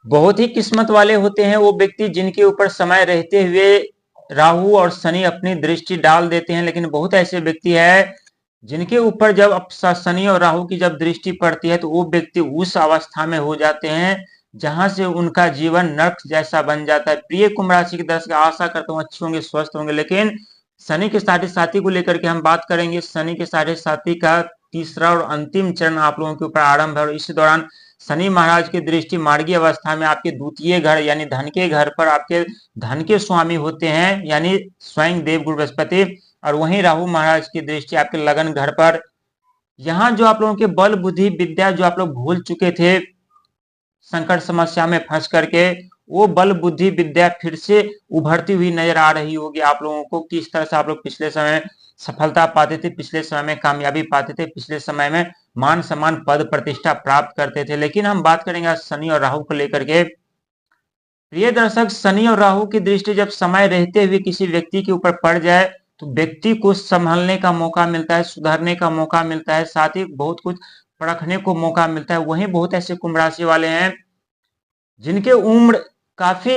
बहुत ही किस्मत वाले होते हैं वो व्यक्ति जिनके ऊपर समय रहते हुए राहु और शनि अपनी दृष्टि डाल देते हैं, लेकिन बहुत ऐसे व्यक्ति है जिनके ऊपर जब शनि और राहु की जब दृष्टि पड़ती है तो वो व्यक्ति उस अवस्था में हो जाते हैं जहां से उनका जीवन नर्क जैसा बन जाता है। प्रिय कुंभ राशि के दर्शक, आशा करता हूँ अच्छे होंगे, स्वस्थ होंगे। लेकिन शनि के साढ़े साथी को लेकर के हम बात करेंगे। शनि के साढ़े साथी का तीसरा और अंतिम चरण आप लोगों के ऊपर आरंभ है और इस दौरान शनि महाराज की दृष्टि मार्गी अवस्था में आपके द्वितीय घर यानी धन के घर पर आपके धन के स्वामी होते हैं, यानी स्वयं देव गुरु बृहस्पति। और वहीं राहु महाराज की दृष्टि आपके लगन घर पर। यहाँ जो आप लोगों के बल बुद्धि विद्या जो आप लोग भूल चुके थे संकट समस्या में फंस करके, वो बल बुद्धि विद्या फिर से उभरती हुई नजर आ रही होगी आप लोगों को। किस तरह से आप लोग पिछले समय सफलता पाते थे, पिछले समय में कामयाबी पाते थे, पिछले समय में मान सम्मान पद प्रतिष्ठा प्राप्त करते थे। लेकिन हम बात करेंगे आज शनि और राहु को लेकर के। प्रिय दर्शक, शनि और राहु की दृष्टि जब समय रहते हुए किसी व्यक्ति के ऊपर पड़ जाए तो व्यक्ति को संभलने का मौका मिलता है, सुधरने का मौका मिलता है, साथ ही बहुत कुछ परखने को मौका मिलता है। वहीं बहुत ऐसे कुंभ राशि वाले हैं जिनके उम्र काफी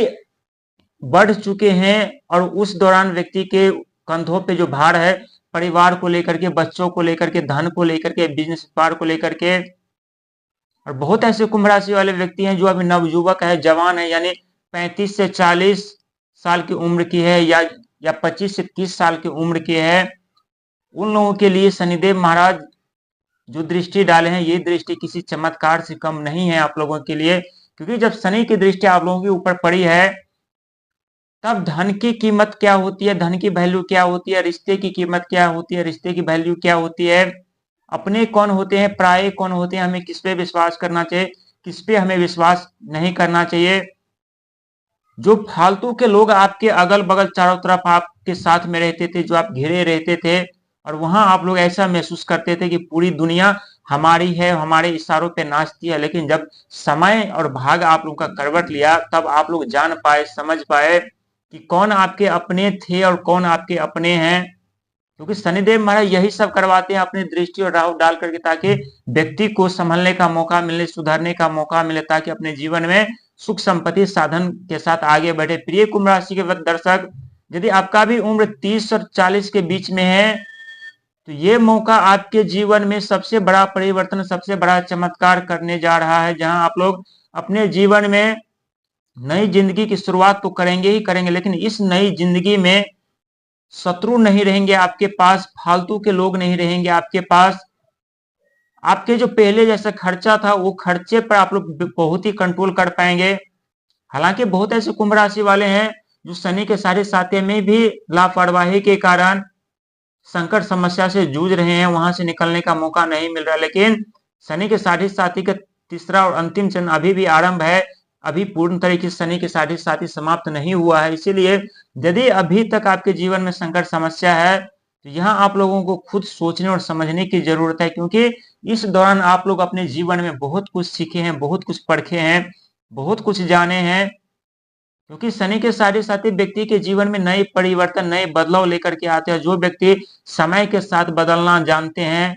बढ़ चुके हैं और उस दौरान व्यक्ति के कंधों पे जो भार है परिवार को लेकर के, बच्चों को लेकर के, धन को लेकर के, बिजनेस व्यापार को लेकर के। और बहुत ऐसे कुंभ राशि वाले व्यक्ति हैं जो अभी नवयुवक है, जवान है, यानी 35 से 40 साल की उम्र की है या 25 से 30 साल की उम्र की है। उन लोगों के लिए शनिदेव महाराज जो दृष्टि डाले हैं ये दृष्टि किसी चमत्कार से कम नहीं है आप लोगों के लिए। क्योंकि जब शनि की दृष्टि आप लोगों के ऊपर पड़ी है तब धन की कीमत क्या होती है, धन की वैल्यू क्या होती है, रिश्ते की कीमत क्या होती है, रिश्ते की वैल्यू क्या होती है, अपने कौन होते हैं, पराये कौन होते हैं, हमें किस पे विश्वास करना चाहिए, किस पे हमें विश्वास नहीं करना चाहिए। जो फालतू के लोग आपके अगल बगल चारों तरफ आपके साथ में रहते थे, जो आप घिरे रहते थे और वहां आप लोग ऐसा महसूस करते थे कि पूरी दुनिया हमारी है, हमारे इशारों पे नाचती है। लेकिन जब समय और भाग आप लोग का करवट लिया तब आप लोग जान पाए, समझ पाए कि कौन आपके अपने थे और कौन आपके अपने हैं। क्योंकि शनिदेव महाराज यही सब करवाते हैं अपनी दृष्टि और राहु डाल करके, ताकि व्यक्ति को संभलने का मौका मिले, सुधारने का मौका मिले, ताकि अपने जीवन में सुख संपत्ति साधन के साथ आगे बढ़े। प्रिय कुंभ राशि के दर्शक, यदि आपका भी उम्र 30 और 40 के बीच में है तो ये मौका आपके जीवन में सबसे बड़ा परिवर्तन, सबसे बड़ा चमत्कार करने जा रहा है, जहां आप लोग अपने जीवन में नई जिंदगी की शुरुआत तो करेंगे ही करेंगे, लेकिन इस नई जिंदगी में शत्रु नहीं रहेंगे आपके पास, फालतू के लोग नहीं रहेंगे आपके पास। आपके जो पहले जैसा खर्चा था वो खर्चे पर आप लोग बहुत ही कंट्रोल कर पाएंगे। हालांकि बहुत ऐसे कुंभ राशि वाले हैं जो शनि के साढ़े साते में भी लापरवाही के कारण संकट समस्या से जूझ रहे हैं, वहां से निकलने का मौका नहीं मिल रहा। लेकिन शनि के साढ़े साथी का तीसरा और अंतिम चरण अभी भी आरंभ है, अभी पूर्ण तरीके से शनि के साढ़े साथी समाप्त नहीं हुआ है। इसीलिए यदि अभी तक आपके जीवन में संकट समस्या है तो यहाँ आप लोगों को खुद सोचने और समझने की जरूरत है। क्योंकि इस दौरान आप लोग अपने जीवन में बहुत कुछ सीखे हैं, बहुत कुछ परखे हैं, बहुत कुछ जाने हैं। क्योंकि शनि के साढ़े साथी व्यक्ति के जीवन में नए परिवर्तन, नए बदलाव लेकर के आते हैं। जो व्यक्ति समय के साथ बदलना जानते हैं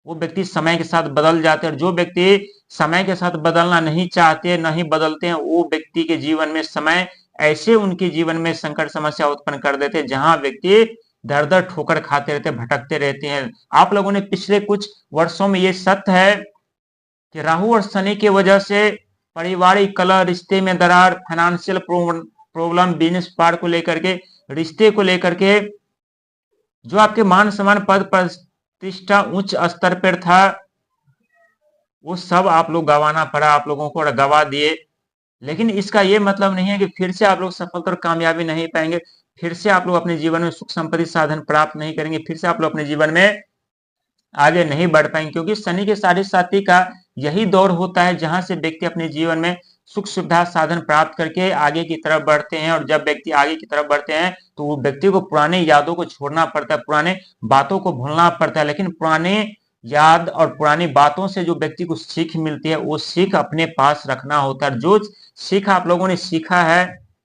वो व्यक्ति समय के साथ बदल जाते हैं, और जो व्यक्ति समय के साथ बदलना नहीं चाहते, नहीं बदलते हैं, वो व्यक्ति के जीवन में समय ऐसे उनके जीवन में संकट समस्या उत्पन्न कर देते हैं जहां व्यक्ति दर दर ठोकर खाते रहते, भटकते रहते हैं। आप लोगों ने पिछले कुछ वर्षों में ये सत्य है कि राहु और शनि की वजह से पारिवारिक कलह, रिश्ते में दरार, फाइनेंशियल प्रॉब्लम, बिजनेस पार को लेकर के, रिश्ते को लेकर के, जो आपके मान सम्मान पद प्रतिष्ठा उच्च स्तर पर था वो सब आप लोग गंवाना पड़ा आप लोगों को और गंवा दिए। लेकिन इसका ये मतलब नहीं है कि फिर से आप लोग सफलता और कामयाबी नहीं पाएंगे, फिर से आप लोग अपने जीवन में सुख संपत्ति साधन प्राप्त नहीं करेंगे, फिर से आप लोग अपने जीवन में आगे नहीं बढ़ पाएंगे। क्योंकि शनि के साढ़े साथी का यही दौर होता है जहां से व्यक्ति अपने जीवन में सुख सुविधा साधन प्राप्त करके आगे की तरफ बढ़ते हैं। और जब व्यक्ति आगे की तरफ बढ़ते हैं तो वो व्यक्ति को पुराने यादों को छोड़ना पड़ता है, पुराने बातों को भूलना पड़ता है। लेकिन पुराने याद और पुरानी बातों से जो व्यक्ति को सीख मिलती है वो सीख अपने पास रखना होता है। जो सीख आप लोगों ने सीखा है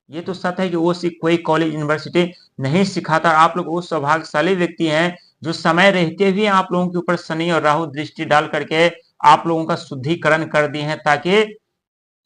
ये तो सत्य है कि वो सीख कोई कॉलेज यूनिवर्सिटी नहीं सिखाता। आप लोग वो सौभाग्यशाली व्यक्ति हैं जो समय रहते हुए आप लोगों के ऊपर शनि और राहु दृष्टि डाल करके आप लोगों का शुद्धिकरण कर दिए हैं, ताकि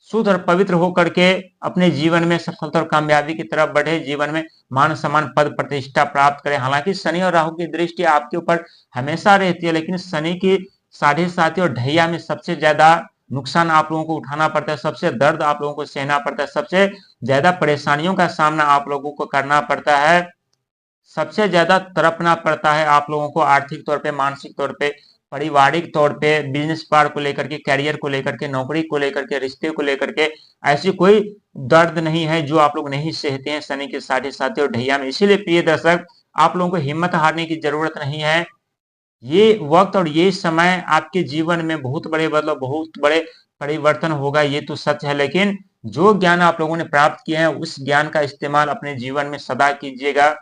शुद्ध और पवित्र होकर के अपने जीवन में सफलता और कामयाबी की तरफ बढ़े, जीवन में मान सम्मान पद प्रतिष्ठा प्राप्त करें। हालांकि शनि और राहु की दृष्टि आपके ऊपर हमेशा रहती है, लेकिन शनि की 7.5 और ढैया में सबसे ज्यादा नुकसान आप लोगों को उठाना पड़ता है, सबसे दर्द आप लोगों को सहना पड़ता है, सबसे ज्यादा परेशानियों का सामना आप लोगों को करना पड़ता है, सबसे ज्यादा तड़पना पड़ता है आप लोगों को आर्थिक तौर पे, मानसिक तौर पे, पारिवारिक तौर पे, बिजनेस पार को लेकर के, कैरियर को लेकर के, नौकरी को लेकर के, रिश्ते को लेकर के। ऐसी कोई दर्द नहीं है जो आप लोग नहीं सहते हैं शनि के 7.5 और ढैया में। इसीलिए प्रिय दर्शक, आप लोगों को हिम्मत हारने की जरूरत नहीं है। ये वक्त और ये समय आपके जीवन में बहुत बड़े बदलाव, बहुत बड़े परिवर्तन होगा, ये तो सच है। लेकिन जो ज्ञान आप लोगों ने प्राप्त किया है उस ज्ञान का इस्तेमाल अपने जीवन में सदा कीजिएगा।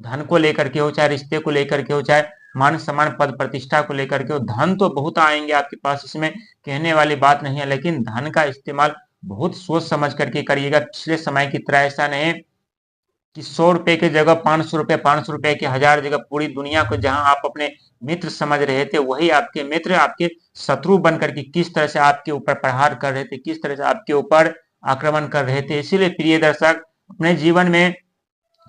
धन को लेकर के हो, चाहे रिश्ते को लेकर के हो, चाहे मान सम्मान पद प्रतिष्ठा को लेकर के हो। धन तो बहुत आएंगे आपके पास, इसमें कहने वाली बात नहीं है, लेकिन धन का इस्तेमाल बहुत सोच समझ करके करिएगा। पिछले समय की तरह ऐसा नहीं कि 100 रुपए की जगह 500 रुपए, 500 रुपए की 1000 जगह पूरी दुनिया को जहां आप अपने मित्र समझ रहे थे, वही आपके मित्र आपके शत्रु बन करके किस तरह से आपके ऊपर प्रहार कर रहे थे, किस तरह से आपके ऊपर आक्रमण कर रहे थे। इसीलिए प्रिय दर्शक, अपने जीवन में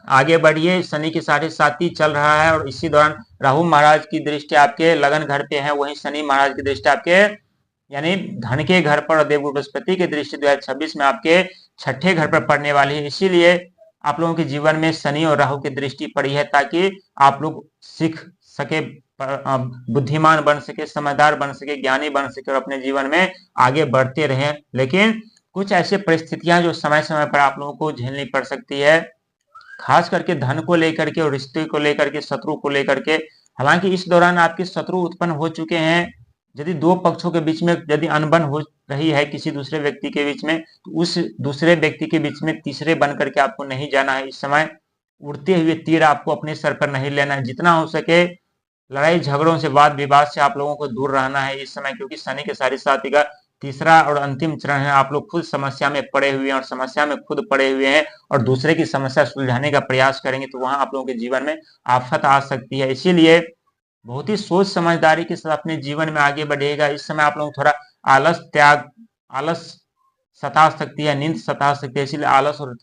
आगे बढ़िए। शनि की 7.5 चल रहा है और इसी दौरान राहु महाराज की दृष्टि आपके लगन घर पे है, वहीं शनि महाराज की दृष्टि आपके यानी धन के घर पर और देवगुरु बृहस्पति की दृष्टि 2026 में आपके छठे घर पर पड़ने वाली है। इसीलिए आप लोगों के जीवन में शनि और राहु की दृष्टि पड़ी है, ताकि आप लोग सीख सके, बुद्धिमान बन सके, समझदार बन सके, ज्ञानी बन सके और अपने जीवन में आगे बढ़ते रहे। लेकिन कुछ ऐसे परिस्थितियां जो समय समय पर आप लोगों को झेलनी पड़ सकती है, खास करके धन को लेकर के और रिश्ते को लेकर के, शत्रु को लेकर के। हालांकि इस दौरान आपके शत्रु उत्पन्न हो चुके हैं। यदि दो पक्षों के बीच में यदि अनबन हो रही है किसी दूसरे व्यक्ति के बीच में, तो उस दूसरे व्यक्ति के बीच में तीसरे बन करके आपको नहीं जाना है। इस समय उड़ते हुए तीर आपको अपने सर पर नहीं लेना है। जितना हो सके लड़ाई झगड़ों से, वाद विवाद से आप लोगों को दूर रहना है इस समय, क्योंकि शनि के 7.5 का तीसरा और अंतिम चरण है। आप लोग खुद समस्या में पड़े हुए हैं और समस्या में खुद पड़े हुए हैं और दूसरे की समस्या सुलझाने का प्रयास करेंगे तो वहां आप लोगों के जीवन में आफत आ सकती है। इसीलिए बहुत ही सोच समझदारी के साथ अपने जीवन में आगे बढ़ेगा। इस समय आप लोग थोड़ा आलस सता सकती है, नींद सता सकती है, इसीलिए आलस और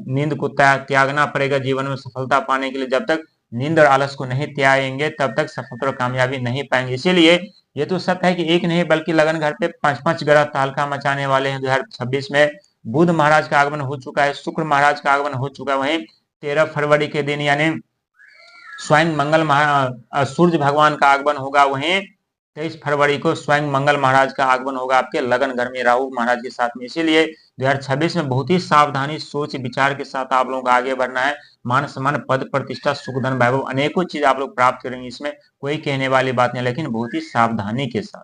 नींद को त्यागना पड़ेगा जीवन में सफलता पाने के लिए। जब तक नींद और आलस को नहीं त्यागेंगे तब तक सफलता और कामयाबी नहीं पाएंगे। इसीलिए ये तो सत्य है कि एक नहीं बल्कि लगन घर पे 5-5 ग्रह तहलका मचाने वाले हैं 2026 में। बुध महाराज का आगमन हो चुका है, शुक्र महाराज का आगमन हो चुका है, वहीं 13 फरवरी के दिन यानी स्वयं सूर्य भगवान का आगमन होगा, वहीं 23 फरवरी को स्वयं मंगल महाराज का आगमन होगा आपके लगन घर में राहु महाराज के साथ में। इसीलिए 2026 में बहुत ही सावधानी, सोच विचार के साथ आप लोगों को आगे बढ़ना है। मान सम्मान पद प्रतिष्ठा सुख धन वैभव अनेकों चीज आप लोग प्राप्त करेंगे, इसमें कोई कहने वाली बात नहीं, लेकिन बहुत ही सावधानी के साथ।